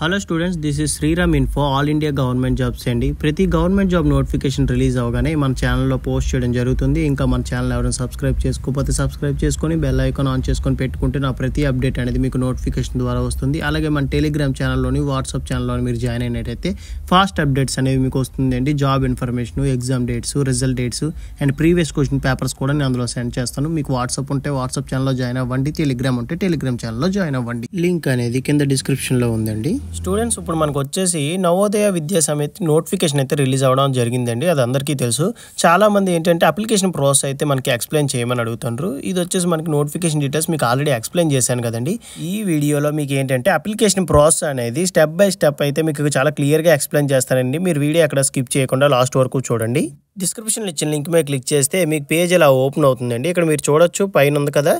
Hello students, this is Sriram info all India government jobs అండి. ప్రతి government job notification release అవగానే మన ఛానల్లో పోస్ట్ చేయడం జరుగుతుంది. ఇంకా మన ఛానల్ ఎవరైనా సబ్స్క్రైబ్ చేసుకోకపోతే సబ్స్క్రైబ్ చేసుకొని బెల్ ఐకాన్ ఆన్ చేసుకొని పెట్టుకుంటే నా ప్రతి అప్డేట్ అనేది మీకు నోటిఫికేషన్ ద్వారా వస్తుంది. అలాగే మన టెలిగ్రామ్ ఛానల్లోని వాట్సాప్ ఛానల్లోని మీరు జాయిన్ అయినట్టయితే ఫాస్ట్ అప్డేట్స్ అనేవి మీకు వస్తుందండి. Job information, exam dates, result dates and previous question papers కూడా నేను అందులో సెండ్ చేస్తాను. మీకు వాట్సాప్ ఉంటే వాట్సాప్ ఛానల్లో జాయిన్ అవ్వండి, టెలిగ్రామ్ ఉంటే టెలిగ్రామ్ ఛానల్లో జాయిన్ అవ్వండి. లింక్ అనేది కింద డిస్క్రిప్షన్లో ఉందండి. స్టూడెంట్స్, ఇప్పుడు మనకు వచ్చేసి నవోదయ విద్యా సమితి నోటిఫికేషన్ అయితే రిలీజ్ అవ్వడం జరిగిందండి. అది అందరికీ తెలుసు. చాలా మంది ఏంటంటే అప్లికేషన్ ప్రాసెస్ అయితే మనకి ఎక్స్ప్లెయిన్ చేయమని అడుగుతుండ్రు. ఇది వచ్చేసి మనకి నోటిఫికేషన్ డీటెయిల్స్ మీకు ఆల్రెడీ ఎక్స్ప్లెయిన్ చేశాను కదండి. ఈ వీడియోలో మీకు ఏంటంటే అప్లికేషన్ ప్రాసెస్ అనేది స్టెప్ బై స్టెప్ అయితే మీకు చాలా క్లియర్గా ఎక్స్ప్లెయిన్ చేస్తానండి. మీరు వీడియో అక్కడ స్కిప్ చేయకుండా లాస్ట్ వరకు చూడండి. డిస్క్రిప్షన్లో ఇచ్చిన లింక్ మీద క్లిక్ చేస్తే మీకు పేజ్ ఇలా ఓపెన్ అవుతుందండి. ఇక్కడ మీరు చూడొచ్చు, పైన ఉంది కదా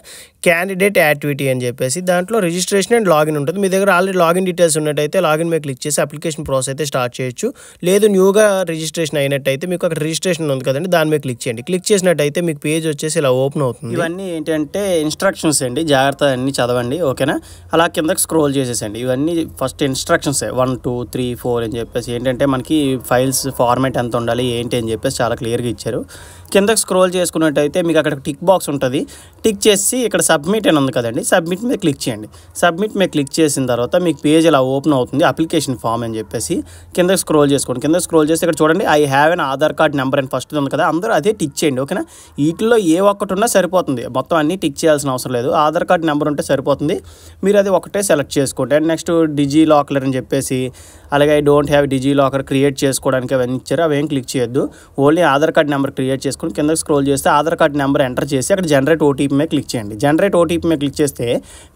క్యాండిడేట్ యాక్టివిటీ అని చెప్పేసి, దాంట్లో రిజిస్ట్రేషన్ అండ్ లాగిన్ ఉంటుంది. మీ దగ్గర ఆల్రెడీ లాగిన్ డీటెయిల్స్ ఉన్నట్టయితే లాగిన్ మీద క్లిక్ చేసి అప్లికేషన్ ప్రాసెస్ అయితే స్టార్ట్ చేయొచ్చు. లేదు న్యూగా రిజిస్ట్రేషన్ అయినట్టయితే మీకు అక్కడ రిజిస్ట్రేషన్ ఉంది కదండి, దాని మీద క్లిక్ చేయండి. క్లిక్ చేసినట్టయితే మీకు పేజ్ వచ్చేసి ఇలా ఓపెన్ అవుతుంది. ఇవన్నీ ఏంటంటే ఇన్స్ట్రక్షన్స్ అండి, జాగ్రత్త అన్ని చదవండి, ఓకేనా. అలా కిందకి స్క్రోల్ చేసేసండి. ఇవన్నీ ఫస్ట్ ఇన్స్ట్రక్షన్స్ 1, 2, 3, 4 అని చెప్పేసి ఏంటంటే మనకి ఫైల్స్ ఫార్మాట్ ఎంత ఉండాలి ఏంటి అని చెప్పేసి చాలా క్లియర్గా ఇచ్చారు. కిందకి స్క్రోల్ చేసుకున్నట్టయితే మీకు అక్కడ టిక్ బాక్స్ ఉంటుంది. టిక్ చేసి ఇక్కడ సబ్మిట్ అని ఉంది కదండి, సబ్మిట్ మీద క్లిక్ చేయండి. సబ్మిట్ మీద క్లిక్ చేసిన తర్వాత మీకు పేజ్ ఇలా ఓపెన్ అవుతుంది, అప్లికేషన్ ఫామ్ అని చెప్పేసి. కిందకి స్క్రోల్ చేసుకోండి. కిందకి స్క్రోల్ చేస్తే ఇక్కడ చూడండి, I have an Aadhaar card number అని ఫస్ట్ ఉంది కదా, అందరూ అదే టిక్ చేయండి, ఓకేనా. వీటిలో ఏ ఒక్కటి ఉన్నా సరిపోతుంది, మొత్తం అన్నీ టిక్ చేయాల్సిన అవసరం లేదు. ఆధార్ కార్డ్ నెంబర్ ఉంటే సరిపోతుంది, మీరు అది ఒకటే సెలెక్ట్ చేసుకోండి. అండ్ నెక్స్ట్ డిజీ లాకర్ అని చెప్పేసి, అలాగే I don't have DigiLocker create చేసుకోవడానికి అవన్నీ ఇచ్చారు, అవేం క్లిక్ చేయొద్దు. Only Aadhaar card number create చేసుకుని కిందకి స్క్రోల్ చేస్తే ఆధార్ కార్డ్ నెంబర్ ఎంటర్ చేసి అక్కడ జనరేట్ ఓటీపీ మీద క్లిక్ చేయండి. జనరేట్ ఓటీపీ మీద క్లిక్ చేస్తే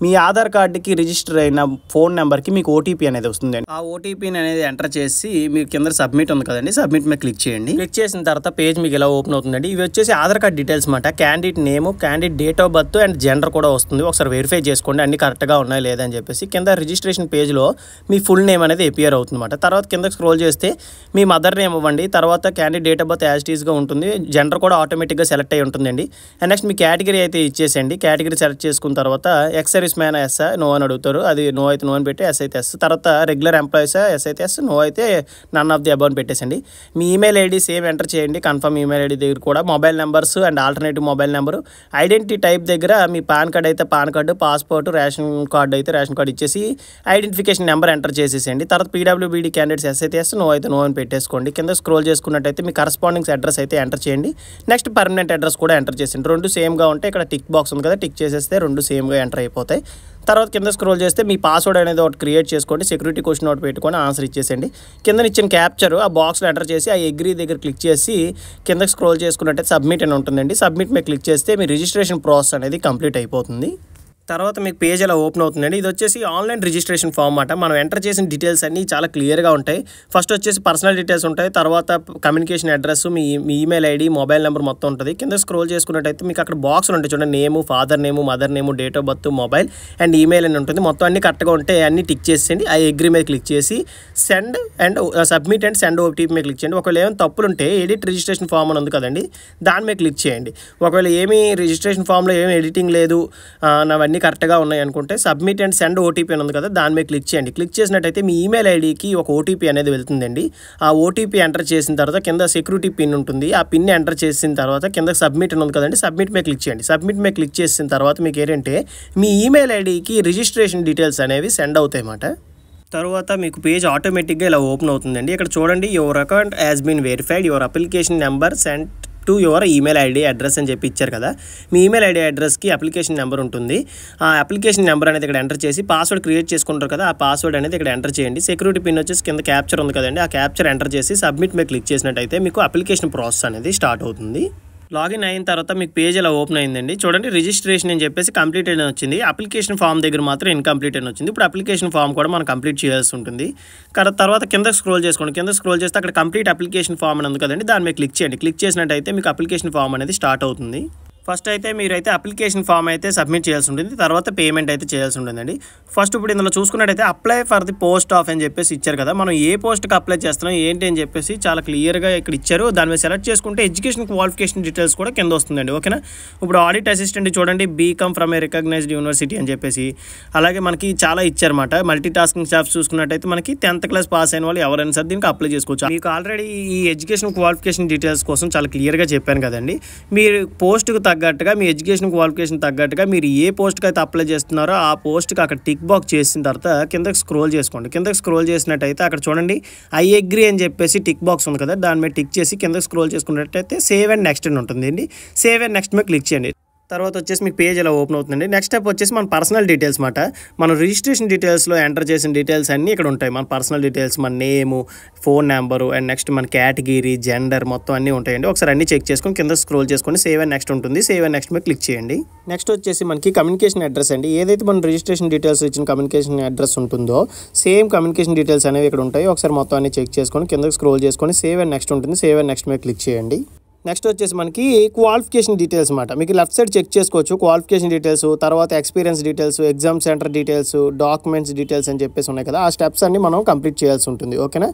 మీ ఆధార్ కార్డుకి రిజిస్టర్ అయిన ఫోన్ నెంబర్కి మీకు ఓటీపీ అనేది వస్తుంది. ఆ ఓటీపీని అనేది ఎంటర్ చేసి మీకు కింద సబ్మిట్ ఉంది కదండి, సబ్మిట్ మీద క్లిక్ చేయండి. క్లిక్ చేసిన తర్వాత పేజ్ మీకు ఇలా ఓపెన్ అవుతుందండి. ఇవి వచ్చేసి ఆధార్ కార్డ్ డీటెయిల్స్ మాట, candidate name, candidate date of birth and gender కూడా వస్తుంది. ఒకసారి వెరిఫై చేసుకోండి అన్ని కరెక్ట్గా ఉన్నాయి లేదని చెప్పేసి. కింద రిజిస్ట్రేషన్ పేజ్లో మీ ఫుల్ నేమ్ అనేది అపియర్ అవుతుంది అన్నమాట. తర్వాత కిందకి స్క్రోల్ చేస్తే మీ మదర్ నేమ్ ఇవ్వండి. తర్వాత candidate date of birth as it ఈస్గా ఉంటుంది, జెండర్ కూడా ఆటోమేటిక్గా సెలెక్ట్ అయ్యి ఉంటుందండి. అండ్ నెక్స్ట్ మీ కేటగిరీ అయితే ఇచ్చేసండి. కేటగిరీ సెలెక్ట్ చేసుకున్న తర్వాత ex service man yes no అని అడుగుతారు, అది నో అయితే నో అని పెట్టి ఎస్ అయితే ఎస్. తర్వాత రెగ్యులర్ ఎంప్లాయీస్ ఎస్ అయితే ఎస్, నో అయితే నన్ ఆఫ్ ది అబౌవ్ అని పెట్టేసండి. మీ ఈమెయిల్ ఐడి సేమ్ ఎంటర్ చేయండి. కన్ఫర్మ్ ఈమెయిల్ ఐడి దగ్గర కూడా mobile numbers and alternative mobile number, identity type దగ్గర మీ పాన్ కార్డ్ అయితే pan card, passport, ration card అయితే ration card ఇచ్చేసి ఐడెంటిఫికేషన్ నెంబర్ ఎంటర్ చేసేసేయండి. తర్వాత పీడబ్ల్యూబీడీ క్యాండిడేట్స్ ఎస్ అయితే ఎస్, నో అయితే నో అని పెట్టేసుకోండి. కింద స్క్రోల్ చేసుకున్నట్టయితే మీ కరస్పాండింగ్స్ అడ్రస్ అయితే ఎంటర్ చేయండి. నెక్స్ట్ పర్మనెంట్ అడ్రస్ కూడా ఎంటర్ చేసేయండి. రెండు సేమ్గా ఉంటే ఇక్కడ టిక్ బాక్స్ ఉంది కదా, టిక్ చేసేస్తే రెండు సేమ్గా ఎంటర్ అయిపోతాయి. తర్వాత కింద స్క్రోల్ చేస్తే మీ పాస్వర్డ్ అనేది ఒకటి క్రియేట్ చేసుకోండి. సెక్యూరిటీ క్వశ్చన్ ఒకటి పెట్టుకొని ఆన్సర్ ఇచ్చేసేయండి. కింద ఇచ్చిన క్యాప్చర్ ఆ బాక్స్లో ఎంటర్ చేసి ఆ అగ్రీ దగ్గర క్లిక్ చేసి కిందకి స్క్రోల్ చేసుకున్నట్టయితే సబ్మిట్ అని ఉంటుందండి. సబ్మిట్ మీద క్లిక్ చేస్తే మీ రిజిస్ట్రేషన్ ప్రాసెస్ అనేది కంప్లీట్ అయిపోతుంది. తర్వాత మీకు పేజ్ అలా ఓపెన్ అవుతుందండి. ఇది వచ్చేసి ఆన్లైన్ రిజిస్ట్రేషన్ ఫామ్ అన్నమాట. మనం ఎంటర్ చేసిన డీటెయిల్స్ అన్నీ చాలా క్లియర్గా ఉంటాయి. ఫస్ట్ వచ్చేసి పర్సనల్ డీటెయిల్స్ ఉంటాయి, తర్వాత కమ్యూనికేషన్ అడ్రస్, మీ ఈమెయిల్ ఐడి, మొబైల్ నెంబర్ మొత్తం ఉంటుంది. కింద స్క్రోల్ చేసుకున్నట్టయితే మీకు అక్కడ బాక్స్లు ఉంటాయి చూడండి, name, father name, mother name, date of birth, mobile and email అని ఉంటుంది. మొత్తం అన్ని కరెక్ట్గా ఉంటే అన్ని టిక్ చేసేయండి. ఆ అగ్రీ మీద క్లిక్ చేసి send and submit and send OTP మీద క్లిక్ చేయండి. ఒకవేళ ఏమైనా తప్పులు ఉంటే ఎడిట్ రిజిస్ట్రేషన్ ఫామ్ అని ఉంది కదండి, దాని మీద క్లిక్ చేయండి. ఒకవేళ ఏమి రిజిస్ట్రేషన్ ఫామ్లో ఏమి ఎడిటింగ్ లేదు, అవన్నీ కరెక్ట్గా ఉన్నాయి అనుకుంటే సబ్మిట్ అండ్ సెండ్ ఓటీపీ అని ఉంది కదా, దాని మీద క్లిక్ చేయండి. క్లిక్ చేసినట్టయితే మీ ఈమెయిల్ ఐడికి ఒక ఓటీపీ అనేది వెళ్తుందండి. ఆ ఓటీపీ ఎంటర్ చేసిన తర్వాత కింద సెక్యూరిటీ పిన్ ఉంటుంది, ఆ పిన్ ఎంటర్ చేసిన తర్వాత కింద సబ్మిట్ అని ఉంది కదండి, సబ్మిట్ మీద క్లిక్ చేయండి. సబ్మిట్ మీద క్లిక్ చేసిన తర్వాత మీకు ఏంటంటే మీ ఈమెయిల్ ఐడికి రిజిస్ట్రేషన్ డీటెయిల్స్ అనేవి సెండ్ అవుతాయి అన్నమాట. తర్వాత మీకు పేజ్ ఆటోమేటిక్గా ఇలా ఓపెన్ అవుతుందండి. ఇక్కడ చూడండి, your account has been verified, your application number send to your email ID address అని చెప్పి ఇచ్చారు కదా. మీ ఈమెయిల్ ఐడి అడ్రస్కి అప్లికేషన్ నెంబర్ ఉంటుంది. ఆ అప్లికేషన్ నెంబర్ అనేది ఇక్కడ ఎంటర్ చేసి పాస్వర్డ్ క్రియేట్ చేసుకుంటారు కదా, ఆ పాస్వర్డ్ అనేది ఇక్కడ ఎంటర్ చేయండి. సెక్యూరిటీ పిన్ వచ్చేసి కింద క్యాప్చర్ ఉంది కదండి, ఆ క్యాప్చర్ ఎంటర్ చేసి సబ్మిట్ మీద క్లిక్ చేసినట్టయితే మీకు అప్లికేషన్ ప్రాసెస్ అనేది స్టార్ట్ అవుతుంది. లాగిన్ అయిన తర్వాత మీకు పేజ్ ఇలా ఓపెన్ అయిందండి. చూడండి, రిజిస్ట్రేషన్ అని చెప్పేసి కంప్లీట్ అని వచ్చింది. అప్లికేషన్ ఫామ్ దగ్గర మాత్రం ఇన్కంప్లీట్ అని వచ్చింది. ఇప్పుడు అప్లికేషన్ ఫామ్ కూడా మనం కంప్లీట్ చేయాల్సి ఉంటుంది. తర్వాత కింద స్క్రోల్ చేసుకోండి. కింద స్క్రోల్ చేస్తే అక్కడ కంప్లీట్ అప్లికేషన్ ఫామ్ అని ఉంది కదండి, దాని మీద క్లిక్ చేయండి. క్లిక్ చేసినట్టయితే మీకు అప్లికేషన్ ఫామ్ అనేది స్టార్ట్ అవుతుంది. ఫస్ట్ అయితే మీరైతే అప్లికేషన్ ఫామ్ అయితే సబ్మిట్ చేయాల్సి ఉంటుంది, తర్వాత పేమెంట్ అయితే చేయాల్సి ఉంటుందండి. ఫస్ట్ ఇప్పుడు ఇందులో చూసుకున్నట్టయితే apply for the post of అని చెప్పేసి ఇచ్చారు కదా, మనం ఏ పోస్ట్కి అప్లై చేస్తున్నాం ఏంటి అని చెప్పేసి చాలా క్లియర్గా ఇక్కడ ఇచ్చారు. దాని మీద సెలెక్ట్ చేసుకుంటే ఎడ్యుకేషన్ క్వాలిఫికేషన్ డీటెయిల్స్ కూడా కింద వస్తుందండి. ఓకేనా, ఇప్పుడు ఆడిట్ అసిస్టెంట్ చూడండి, BCom from a recognised university అని చెప్పేసి, అలాగే మనకి చాలా ఇచ్చారన్నమాట. మల్టీ టాస్కింగ్ స్టాఫ్ చూసుకున్నట్టయితే మనకి 10th క్లాస్ పాస్ అయిన వాళ్ళు ఎవరైనా సరే దీనికి అప్లై చేసుకోవచ్చు. మీకు ఆల్రెడీ ఈ ఎడ్యుకేషన్ క్వాలిఫికేషన్ డీటెయిల్స్ కోసం చాలా క్లియర్గా చెప్పాను కదండి. మీరు పోస్ట్కి తగ్గట్టుగా, మీ ఎడ్యుకేషన్ క్వాలిఫికేషన్ తగ్గట్టుగా మీరు ఏ పోస్ట్కి అయితే అప్లై చేస్తున్నారో ఆ పోస్ట్కి అక్కడ టిక్ బాక్స్ చేసిన తర్వాత కిందకి స్క్రోల్ చేసుకోండి. కిందకి స్క్రోల్ చేసినట్టయితే అక్కడ చూడండి ఐ అగ్రీ అని చెప్పేసి టిక్ బాక్స్ ఉంది కదా, దాని మీద టిక్ చేసి కిందకి స్క్రోల్ చేసుకున్నట్టయితే సేవ్ అండ్ నెక్స్ట్ అని ఉంటుందండి. సేవ్ అండ్ నెక్స్ట్ మీద క్లిక్ చేయండి. తర్వాత వచ్చేసి మీకు పేజ్ ఇలా ఓపెన్ అవుతుందండి. నెక్స్ట్ స్టెప్ వచ్చేసి మన పర్సనల్ డీటెయిల్స్ మాట. మనం రిజిస్ట్రేషన్ డీటెయిల్స్లో ఎంటర్ చేసిన డీటెయిల్స్ అన్నీ ఇక్కడ ఉంటాయి. మన పర్సనల్ డీటెయిల్స్, మన నేము, ఫోన్ నెంబరు అండ్ నెక్స్ట్ మన కేటగిరీ, జెండర్ మొత్తం అన్నీ ఉంటాయండి. ఒకసారి అన్నీ చెక్ చేసుకొని కింద స్క్రోల్ చేసుకొని సేవ్ అండ్ నెక్స్ట్ ఉంటుంది. సేవ్ అండ్ నెక్స్ట్ మీద క్లిక్ చేయండి. నెక్స్ట్ వచ్చేసి మనకి కమ్యూనికేషన్ అడ్రస్ అండి. ఏదైతే మన రిజిస్ట్రేషన్ డీటెయిల్స్ ఇచ్చిన కమ్యూనికేషన్ అడ్రస్ ఉంటుందో సేమ్ కమ్యూనికేషన్ డీటెయిల్స్ అనేవి ఇక్కడ ఉంటాయి. ఒకసారి మొత్తం అన్ని చెక్ చేసుకొని కిందకి స్క్రోల్ చేసుకొని సేవ్ అండ్ నెక్స్ట్ ఉంటుంది. సేవ్ అండ్ నెక్స్ట్ మీద క్లిక్ చేయండి. నెక్స్ట్ వచ్చేసి మనకి క్వాలిఫికేషన్ డీటెయిల్స్ అన్నమాట. మీకు లెఫ్ట్ సైడ్ చెక్ చేసుకోవచ్చు క్వాలిఫికేషన్ డీటెయిల్స్, తర్వాత experience details, exam centre details, documents details అని చెప్పేసి ఉన్నాయి కదా, ఆ స్టెప్స్ అన్ని మనం కంప్లీట్ చేయాల్సి ఉంటుంది. ఓకేనా,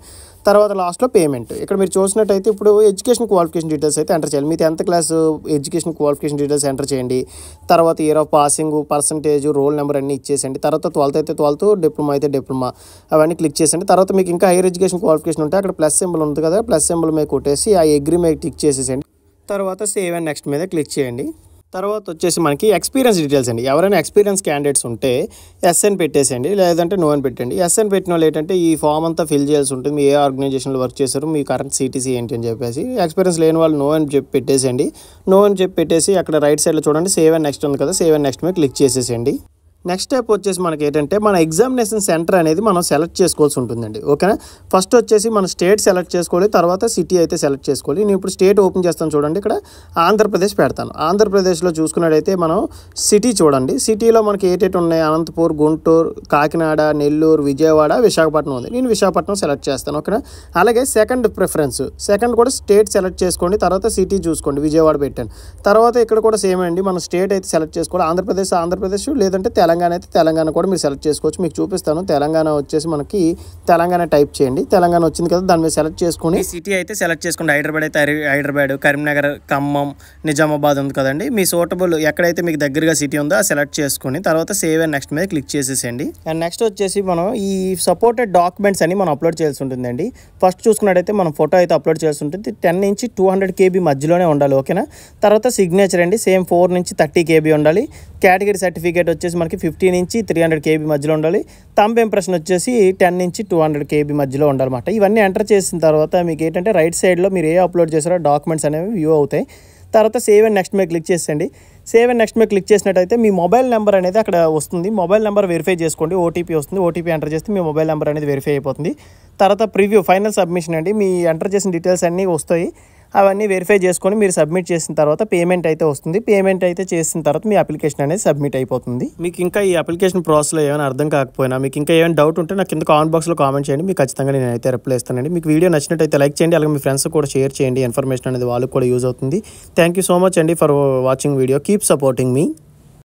తర్వాత లాస్ట్లో పేమెంట్. ఇక్కడ మీరు చూసినట్టయితే ఇప్పుడు ఎడ్యుకేషన్ క్వాలిఫికేషన్ డీటెయిల్స్ అయితే ఎంటర్ చేయాలి. మీ 10th class education qualification details enter చేయండి. తర్వాత year of passing, percentage, roll number అన్ని ఇచ్చేసండి. తర్వాత 12th అయితే 12th, డిప్లొమా అయితే డిప్లొమా, అవన్నీ క్లిక్ చేసండి. తర్వాత మీకు ఇంకా హైయర్ ఎడ్యుకేషన్ క్వాలిఫికేషన్ ఉంటే అక్కడ ప్లస్ సింబల్ ఉంది కదా, ప్లస్ సింబల్ మీద కొట్టేసి ఆ అగ్రీ మీద టిక్ చేసేసండి. తర్వాత సేవ్ అండ్ నెక్స్ట్ మీద క్లిక్ చేయండి. తర్వాత వచ్చేసి మనకి ఎక్స్పీరియన్స్ డీటెయిల్స్ అండి. ఎవరైనా ఎక్స్పీరియన్స్ క్యాండిడేట్స్ ఉంటే ఎస్ అని పెట్టేసేయండి, లేదంటే నో అని పెట్టండి. ఎస్ అని పెట్టిన వాళ్ళు ఏంటంటే ఈ ఫామ్ అంతా ఫిల్ చేయాల్సి ఉంటుంది. మీ ఏ ఆర్గనైజేషన్లో వర్క్ చేశారు, మీ కరెంట్ సిటీసీ ఏంటి అని చెప్పేసి. ఎక్స్పీరియన్స్ లేని వాళ్ళు నో అని చెప్పి పెట్టేసేయండి. నో అని చెప్పి పెట్టేసి అక్కడ రైట్ సైడ్లో చూడండి సేవ్ అండ్ నెక్స్ట్ ఉంది కదా, సేవ్ అండ్ నెక్స్ట్ మీద క్లిక్ చేసేసేయండి. నెక్స్ట్ స్టెప్ వచ్చేసి మనకి ఏంటంటే మన ఎగ్జామినేషన్ సెంటర్ అనేది మనం సెలెక్ట్ చేసుకోవాల్సి ఉంటుందండి. ఓకేనా, ఫస్ట్ వచ్చేసి మన స్టేట్ సెలెక్ట్ చేసుకోవాలి, తర్వాత సిటీ అయితే సెలెక్ట్ చేసుకోవాలి. నేను ఇప్పుడు స్టేట్ ఓపెన్ చేస్తాను చూడండి, ఇక్కడ ఆంధ్రప్రదేశ్ పెడతాను. ఆంధ్రప్రదేశ్లో చూసుకున్నట్టయితే మనం సిటీ చూడండి, సిటీలో మనకి ఏటేటి ఉన్నాయి, అనంతపూర్, గుంటూరు, కాకినాడ, నెల్లూరు, విజయవాడ, విశాఖపట్నం ఉంది. నేను విశాఖపట్నం సెలెక్ట్ చేస్తాను. ఓకేనా, అలాగే సెకండ్ ప్రిఫరెన్స్, సెకండ్ కూడా స్టేట్ సెలెక్ట్ చేసుకోండి, తర్వాత సిటీ చూసుకోండి, విజయవాడ పెట్టాను. తర్వాత ఇక్కడ కూడా సేమ్ అండి, మన స్టేట్ అయితే సెలెక్ట్ చేసుకోవాలి. ఆంధ్రప్రదేశ్ లేదంటే తెలంగాణ అయితే తెలంగాణ కూడా మీరు సెలెక్ట్ చేసుకోవచ్చు. మీకు చూపిస్తాను. తెలంగాణ వచ్చేసి మనకి తెలంగాణ టైప్ చేయండి. తెలంగాణ వచ్చింది కదా, దాని మీద సెలెక్ట్ చేసుకుని సిటీ అయితే సెలెక్ట్ చేసుకోండి. హైదరాబాద్ అయితే హైదరాబాద్, కరీంనగర్, ఖమ్మం, నిజామాబాద్ ఉంది కదండి, మీ సూటబుల్ ఎక్కడైతే మీకు దగ్గరగా సిటీ ఉందో ఆ సెలెక్ట్ చేసుకుని తర్వాత సేవ్ అండ్ నెక్స్ట్ మీద క్లిక్ చేసేసేయండి. అండ్ నెక్స్ట్ వచ్చేసి మనం ఈ సపోర్టెడ్ డాక్యుమెంట్స్ అని మనం అప్లోడ్ చేయాల్సి ఉంటుందండి. ఫస్ట్ చూసుకున్నట్టయితే మనం ఫోటో అయితే అప్లోడ్ చేయాల్సి ఉంటుంది. 10 నుంచి 200 KB మధ్యలోనే ఉండాలి. ఓకేనా, తర్వాత సిగ్నేచర్ అండి, సేమ్ 4 నుంచి 30 KB ఉండాలి. కేటగిరీ సర్టిఫికేట్ వచ్చేసి మనకి 50 నుంచి 300 KB మధ్యలో ఉండాలి. థంబ్ ఇంప్రెషన్ వచ్చేసి 10 నుంచి 200 KB మధ్యలో ఉండాలన్నమాట. ఇవన్నీ ఎంటర్ చేసిన తర్వాత మీకు ఏంటంటే రైట్ సైడ్లో మీరు ఏ అప్లోడ్ చేసారో డాక్యుమెంట్స్ అనేవి వ్యూ అవుతాయి. తర్వాత సేవ్ అండ్ నెక్స్ట్ మీద క్లిక్ చేసేయండి. సేవ్ అండ్ నెక్స్ట్ మీద క్లిక్ చేసినట్టయితే మీ మొబైల్ నెంబర్ అనేది అక్కడ వస్తుంది. మొబైల్ నెంబర్ వెరిఫై చేసుకోండి. ఓటీపీ వస్తుంది. ఓటీపీ ఎంటర్ చేస్తే మీ మొబైల్ నెంబర్ అనేది వెరిఫై అయిపోతుంది. తర్వాత ప్రివ్యూ, ఫైనల్ సబ్మిషన్ అండి. మీ ఎంటర్ చేసిన డీటెయిల్స్ అన్నీ వస్తాయి. అవన్నీ వెరిఫై చేసుకొని మీరు సబ్మిట్ చేసిన తర్వాత పేమెంట్ అయితే వస్తుంది. పేమెంట్ అయితే చేసిన తర్వాత మీ అప్లికేషన్ అనేది సబ్మిట్ అయిపోతుంది. మీకు ఇంకా ఈ అప్లికేషన్ ప్రాసెస్లో ఏమైనా అర్థం కాకపోయినా, మీకు ఇంకా ఏమైనా డౌట్ ఉంటే నాకు కింద కామెంట్ బాక్స్లో కామెంట్ చేయండి. మీకు ఖచ్చితంగా నేనైతే రిప్లై ఇస్తానండి. మీకు వీడియో నచ్చినట్టయితే లైక్ చేయండి, అలాగే మీ ఫ్రెండ్స్ కూడా షేర్ చేయండి. ఇన్ఫర్మేషన్ అనేది వాళ్ళకి కూడా యూజ్ అవుతుంది. థ్యాంక్ యూ సో మచ్ అండి for watching video. Keep supporting me.